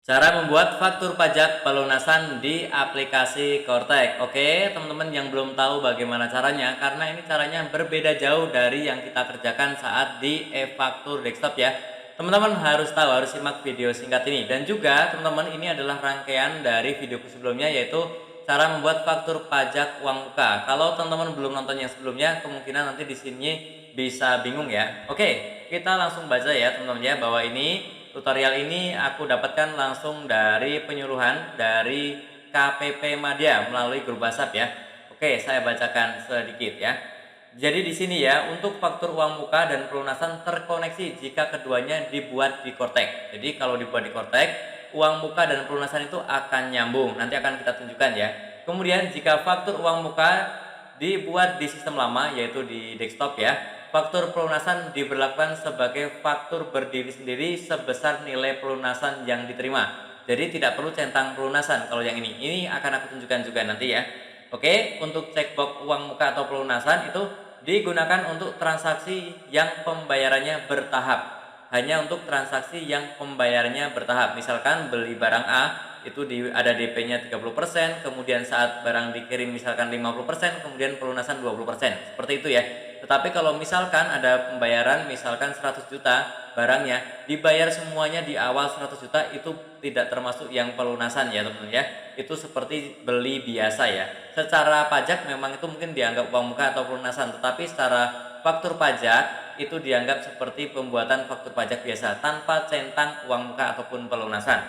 Cara membuat faktur pajak pelunasan di aplikasi Kortek. Oke, teman-teman yang belum tahu bagaimana caranya, karena ini caranya berbeda jauh dari yang kita kerjakan saat di e-faktur desktop ya. Teman-teman harus tahu, harus simak video singkat ini. Dan juga teman-teman, ini adalah rangkaian dari videoku sebelumnya, yaitu cara membuat faktur pajak uang muka. Kalau teman-teman belum nonton yang sebelumnya, kemungkinan nanti di sini bisa bingung ya. Oke, kita langsung baca ya teman-teman ya, bahwa ini tutorial ini aku dapatkan langsung dari penyuluhan dari KPP Madya melalui grup WhatsApp ya. Oke, saya bacakan sedikit ya. Jadi di sini ya, untuk faktur uang muka dan pelunasan terkoneksi jika keduanya dibuat di Kortek. Jadi kalau dibuat di Kortek, uang muka dan pelunasan itu akan nyambung. Nanti akan kita tunjukkan ya. Kemudian jika faktur uang muka dibuat di sistem lama, yaitu di desktop ya, faktur pelunasan diberlakukan sebagai faktur berdiri sendiri sebesar nilai pelunasan yang diterima. Jadi tidak perlu centang pelunasan kalau yang ini. Ini akan aku tunjukkan juga nanti ya. Oke, untuk checkbox uang muka atau pelunasan itu digunakan untuk transaksi yang pembayarannya bertahap. Hanya untuk transaksi yang pembayarannya bertahap. Misalkan beli barang A, itu ada DP-nya 30%, kemudian saat barang dikirim misalkan 50%, kemudian pelunasan 20%. Seperti itu ya. Tetapi kalau misalkan ada pembayaran misalkan 100 juta barangnya, dibayar semuanya di awal 100 juta, itu tidak termasuk yang pelunasan ya teman-teman ya. Itu seperti beli biasa ya. Secara pajak memang itu mungkin dianggap uang muka atau pelunasan, tetapi secara faktur pajak itu dianggap seperti pembuatan faktur pajak biasa tanpa centang uang muka ataupun pelunasan.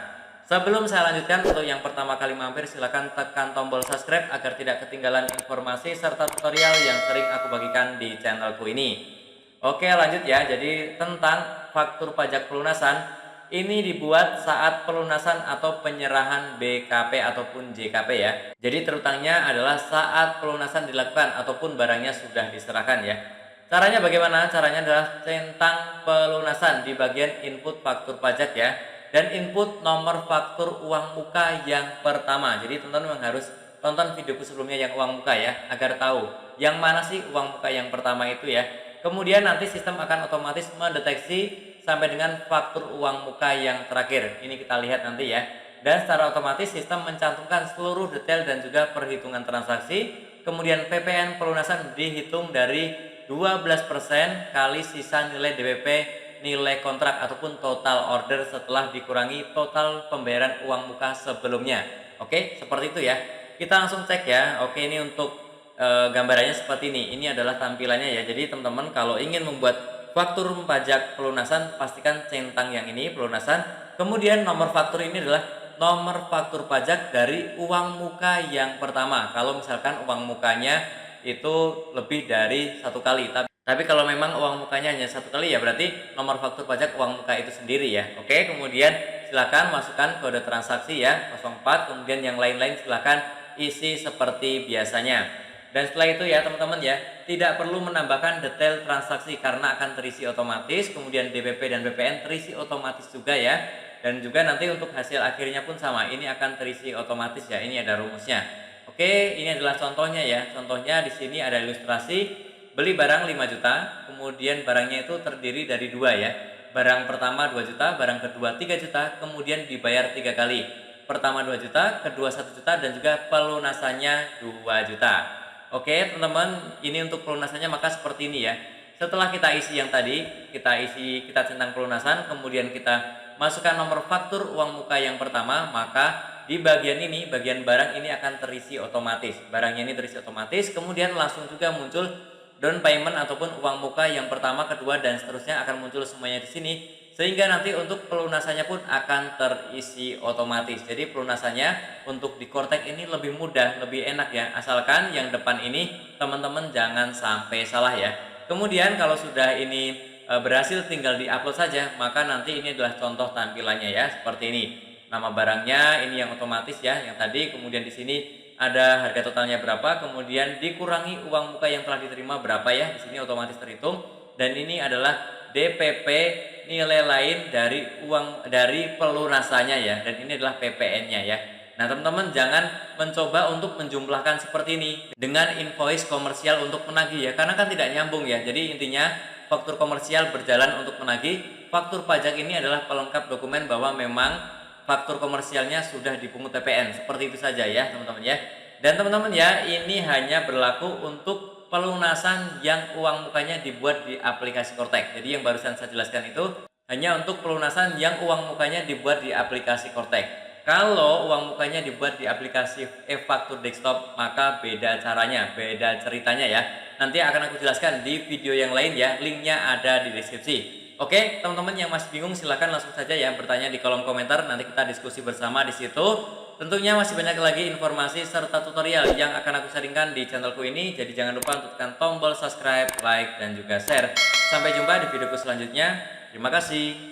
Sebelum saya lanjutkan, untuk yang pertama kali mampir silahkan tekan tombol subscribe agar tidak ketinggalan informasi serta tutorial yang sering aku bagikan di channelku ini. Oke, lanjut ya. Jadi tentang faktur pajak pelunasan, ini dibuat saat pelunasan atau penyerahan BKP ataupun JKP ya. Jadi terutamanya adalah saat pelunasan dilakukan ataupun barangnya sudah diserahkan ya. Caranya bagaimana? Caranya adalah centang pelunasan di bagian input faktur pajak ya, dan input nomor faktur uang muka yang pertama. Jadi teman-teman memang harus tonton videoku sebelumnya yang uang muka ya, agar tahu yang mana sih uang muka yang pertama itu ya. Kemudian nanti sistem akan otomatis mendeteksi sampai dengan faktur uang muka yang terakhir. Ini kita lihat nanti ya. Dan secara otomatis sistem mencantumkan seluruh detail dan juga perhitungan transaksi. Kemudian PPN pelunasan dihitung dari 12% kali sisa nilai DPP nilai kontrak ataupun total order setelah dikurangi total pembayaran uang muka sebelumnya. Oke, seperti itu ya. Kita langsung cek ya. Oke, ini untuk gambarannya seperti ini. Ini adalah tampilannya ya. Jadi teman-teman kalau ingin membuat faktur pajak pelunasan, pastikan centang yang ini pelunasan. Kemudian nomor faktur ini adalah nomor faktur pajak dari uang muka yang pertama. Kalau misalkan uang mukanya itu lebih dari satu kali. Tapi kalau memang uang mukanya hanya satu kali ya berarti nomor faktur pajak uang muka itu sendiri ya. Oke, kemudian silakan masukkan kode transaksi ya 04, kemudian yang lain-lain silakan isi seperti biasanya. Dan setelah itu ya teman-teman ya, tidak perlu menambahkan detail transaksi karena akan terisi otomatis, kemudian DPP dan BPN terisi otomatis juga ya. Dan juga nanti untuk hasil akhirnya pun sama, ini akan terisi otomatis ya, ini ada rumusnya. Oke, ini adalah contohnya ya. Contohnya di sini ada ilustrasi beli barang 5 juta, kemudian barangnya itu terdiri dari dua ya. Barang pertama 2 juta, barang kedua 3 juta, kemudian dibayar 3 kali. Pertama 2 juta, kedua 1 juta, dan juga pelunasannya 2 juta. Oke teman-teman, ini untuk pelunasannya maka seperti ini ya. Setelah kita isi yang tadi, kita centang pelunasan, kemudian kita masukkan nomor faktur uang muka yang pertama, maka di bagian ini, bagian barang ini akan terisi otomatis. Barangnya ini terisi otomatis, kemudian langsung juga muncul down payment ataupun uang muka yang pertama, kedua, dan seterusnya akan muncul semuanya di sini. Sehingga nanti untuk pelunasannya pun akan terisi otomatis. Jadi pelunasannya untuk di Kortek ini lebih mudah, lebih enak ya. Asalkan yang depan ini teman-teman jangan sampai salah ya. Kemudian kalau sudah ini berhasil, tinggal di-upload saja, maka nanti ini adalah contoh tampilannya ya, seperti ini. Nama barangnya ini yang otomatis ya, yang tadi. Kemudian di sini ada harga totalnya berapa, kemudian dikurangi uang muka yang telah diterima berapa ya. Di sini otomatis terhitung. Dan ini adalah DPP nilai lain dari pelunasannya ya, dan ini adalah PPN-nya ya. Nah teman-teman jangan mencoba untuk menjumlahkan seperti ini dengan invoice komersial untuk menagih ya, karena kan tidak nyambung ya. Jadi intinya faktur komersial berjalan untuk menagih, faktur pajak ini adalah pelengkap dokumen bahwa memang faktur komersialnya sudah dipungut PPN. Seperti itu saja ya teman-teman ya. Dan teman-teman ya, ini hanya berlaku untuk pelunasan yang uang mukanya dibuat di aplikasi Kortek. Jadi yang barusan saya jelaskan itu hanya untuk pelunasan yang uang mukanya dibuat di aplikasi Kortek. Kalau uang mukanya dibuat di aplikasi e-faktur desktop, maka beda caranya, beda ceritanya ya. Nanti akan aku jelaskan di video yang lain ya, linknya ada di deskripsi. Oke, teman-teman yang masih bingung silahkan langsung saja ya bertanya di kolom komentar, nanti kita diskusi bersama di situ. Tentunya masih banyak lagi informasi serta tutorial yang akan aku sharingkan di channelku ini, jadi jangan lupa untuk tekan tombol subscribe, like, dan juga share. Sampai jumpa di videoku selanjutnya. Terima kasih.